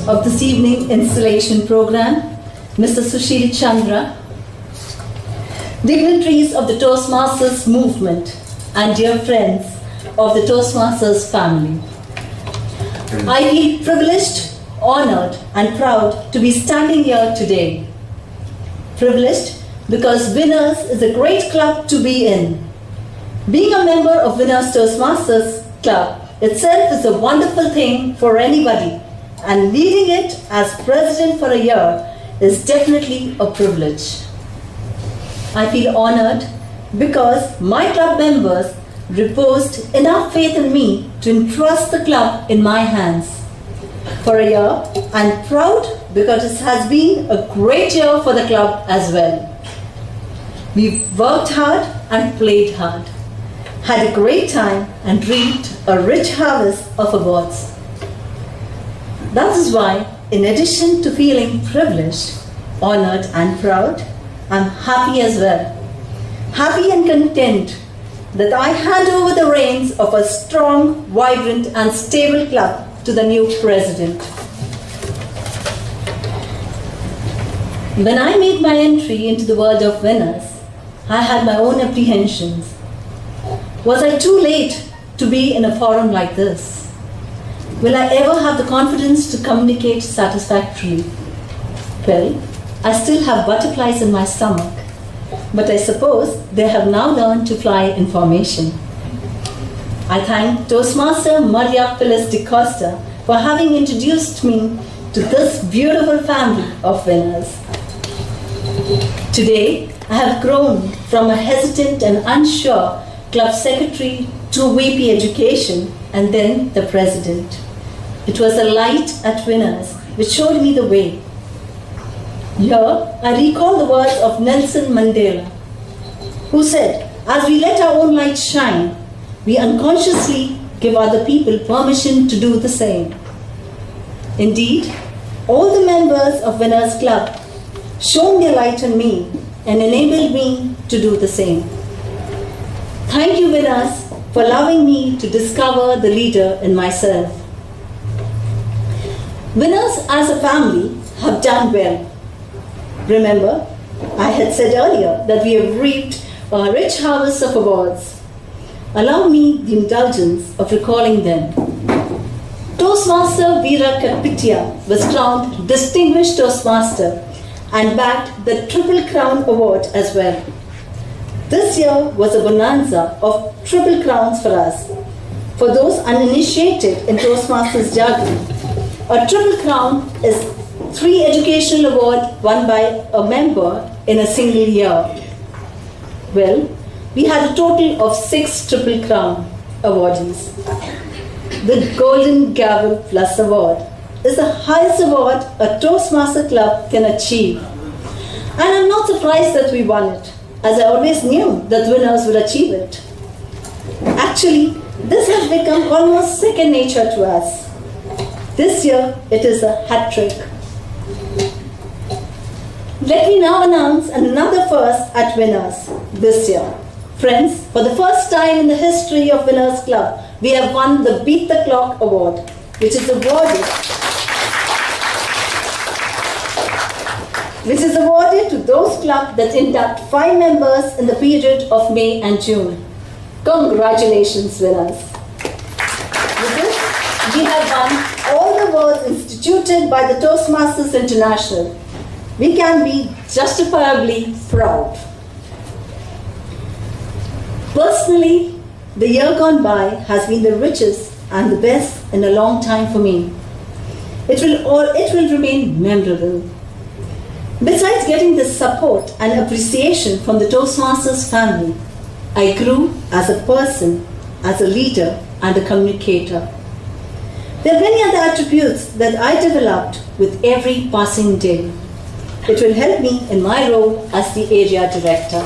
of this evening installation program, Mr. Sushil Chandra, dignitaries of the Toastmasters movement, and dear friends of the Toastmasters family. I feel privileged, honored, and proud to be standing here today. Privileged because Winners is a great club to be in. Being a member of Winners Toastmasters Club itself is a wonderful thing for anybody, and leading it as president for a year is definitely a privilege. I feel honored because my club members reposed enough faith in me to entrust the club in my hands. For a year, I'm proud because it has been a great year for the club as well. We've worked hard and played hard, had a great time and reaped a rich harvest of awards. That is why, in addition to feeling privileged, honored and proud, I'm happy as well. Happy and content that I hand over the reins of a strong, vibrant and stable club to the new president. When I made my entry into the world of Winners, I had my own apprehensions. Was I too late to be in a forum like this? Will I ever have the confidence to communicate satisfactorily? Well, I still have butterflies in my stomach, but I suppose they have now learned to fly in formation. I thank Toastmaster Maria Phyllis de Costa for having introduced me to this beautiful family of winners. Today, I have grown from a hesitant and unsure club secretary to VP Education and then the president. It was the light at Winners which showed me the way. Here, I recall the words of Nelson Mandela, who said, as we let our own light shine, we unconsciously give other people permission to do the same. Indeed, all the members of Winners Club shone their light on me and enabled me to do the same. Thank you, Winners, for allowing me to discover the leader in myself. Winners as a family have done well. Remember, I had said earlier that we have reaped a rich harvest of awards. Allow me the indulgence of recalling them. Toastmaster Veera Karpitya was crowned Distinguished Toastmaster and bagged the Triple Crown Award as well. This year was a bonanza of triple crowns for us. For those uninitiated in Toastmasters jargon, a triple crown is 3 educational awards won by a member in a single year. Well, we had a total of 6 Triple Crown awardees. The Golden Gavel Plus Award is the highest award a Toastmaster club can achieve. And I'm not surprised that we won it, as I always knew that winners would achieve it. Actually, this has become almost second nature to us. This year, it is a hat trick. Let me now announce another first at Winners this year. Friends, for the first time in the history of Winners Club, we have won the Beat the Clock Award, which is awarded to those clubs that induct 5 members in the period of May and June. Congratulations, Winners. With this, we have won all the awards instituted by the Toastmasters International. We can be justifiably proud. Personally, the year gone by has been the richest and the best in a long time for me. It will remain memorable. Besides getting the support and appreciation from the Toastmasters family, I grew as a person, as a leader and a communicator. There are many other attributes that I developed with every passing day. It will help me in my role as the area director.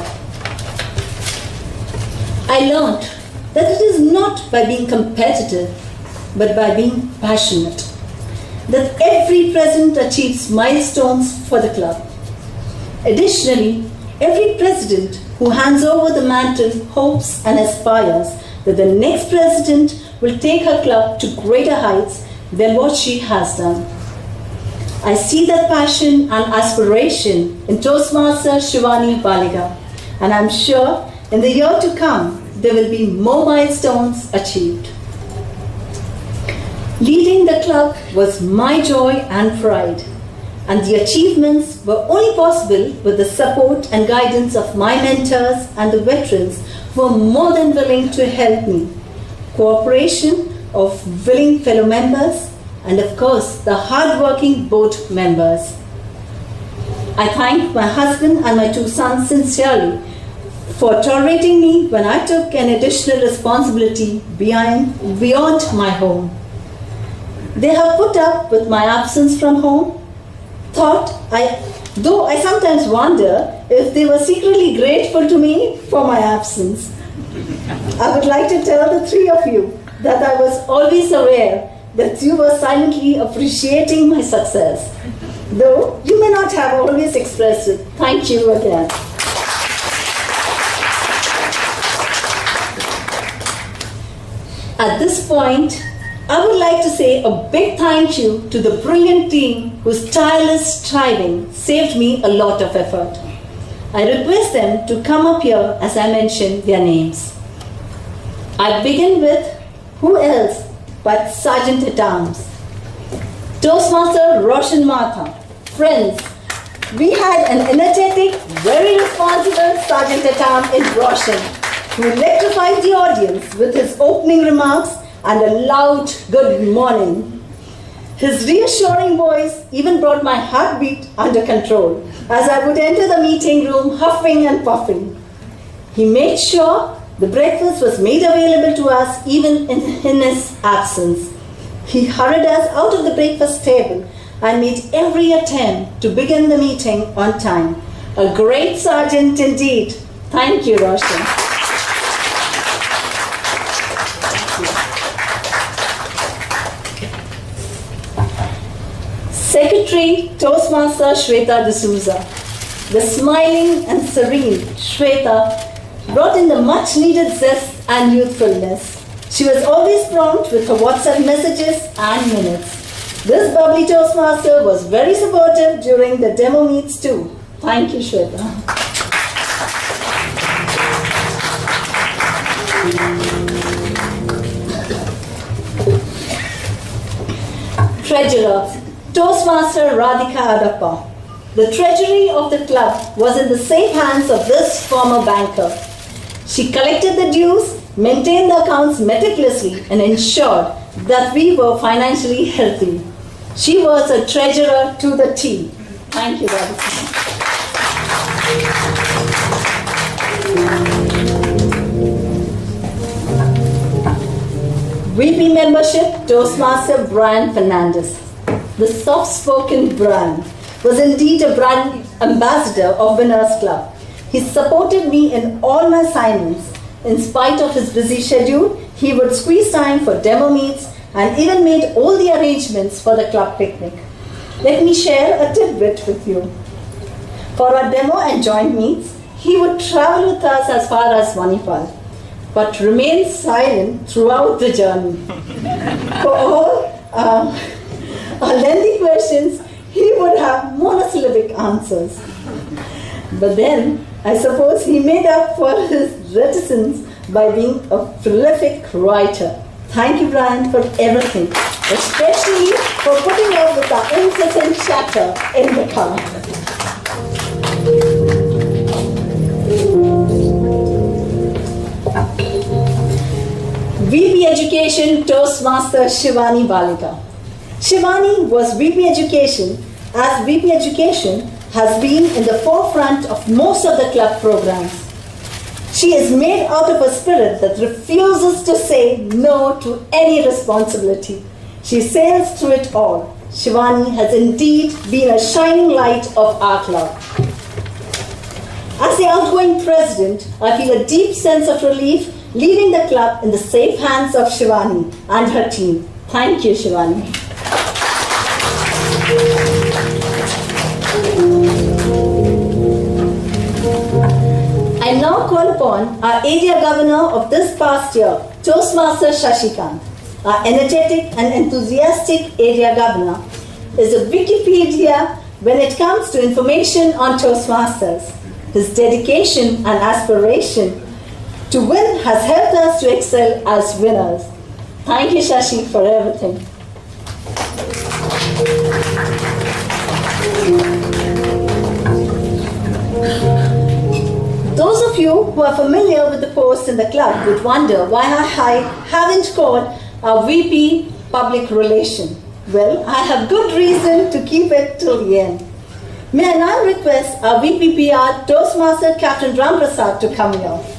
I learned that it is not by being competitive, but by being passionate, that every president achieves milestones for the club. Additionally, every president who hands over the mantle hopes and aspires that the next president will take her club to greater heights than what she has done. I see that passion and aspiration in Toastmaster Shivani Baliga, and I'm sure in the year to come, there will be more milestones achieved. Leading the club was my joy and pride, and the achievements were only possible with the support and guidance of my mentors and the veterans who were more than willing to help me. Cooperation of willing fellow members, and of course the hard-working board members. I thank my husband and my 2 sons sincerely for tolerating me when I took an additional responsibility beyond my home. They have put up with my absence from home, though I sometimes wonder if they were secretly grateful to me for my absence. I would like to tell the 3 of you that I was always aware that you were silently appreciating my success, though you may not have always expressed it. Thank you again. At this point, I would like to say a big thank you to the brilliant team whose tireless striving saved me a lot of effort. I request them to come up here as I mention their names. I begin with who else but Sergeant at Arms, Toastmaster Roshan Matha. Friends, we had an energetic, very responsible Sergeant at Arms in Roshan who electrified the audience with his opening remarks and a loud good morning. His reassuring voice even brought my heartbeat under control as I would enter the meeting room huffing and puffing. He made sure the breakfast was made available to us even in his absence. He hurried us out of the breakfast table and made every attempt to begin the meeting on time. A great sergeant indeed. Thank you, Roshan. Secretary Toastmaster Shweta D'Souza. The smiling and serene Shweta brought in the much needed zest and youthfulness. She was always prompt with her WhatsApp messages and minutes. This bubbly Toastmaster was very supportive during the demo meets too. Thank you, Shweta. Treasurer Toastmaster Radhika Adappa. The treasury of the club was in the safe hands of this former banker. She collected the dues, maintained the accounts meticulously, and ensured that we were financially healthy. She was a treasurer to the T. Thank you, Radhika. VP membership, Toastmaster Brian Fernandez. The soft-spoken Brian was indeed a brand ambassador of Winners Club. He supported me in all my assignments. In spite of his busy schedule, he would squeeze time for demo meets and even made all the arrangements for the club picnic. Let me share a tidbit with you. For our demo and joint meets, he would travel with us as far as Manipal, but remain silent throughout the journey. For all our lengthy questions, he would have monosyllabic answers. But then, I suppose he made up for his reticence by being a prolific writer. Thank you, Brian, for everything, especially for putting up with the incessant chatter in the car. VP Education Toastmaster Shivani Balika. Shivani was VP Education, as VP Education has been in the forefront of most of the club programs. She is made out of a spirit that refuses to say no to any responsibility. She sails through it all. Shivani has indeed been a shining light of our club. As the outgoing president, I feel a deep sense of relief leaving the club in the safe hands of Shivani and her team. Thank you, Shivani. I now call upon our area governor of this past year, Toastmaster Shashikant, our energetic and enthusiastic area governor. is a Wikipedia when it comes to information on Toastmasters. His dedication and aspiration to win has helped us to excel as winners. Thank you, Shashi, for everything. Those of you who are familiar with the post in the club would wonder why I haven't called a VP Public Relation. Well, I have good reason to keep it till the end. May I now request our VP PR Toastmaster Captain Ram Prasad to come here.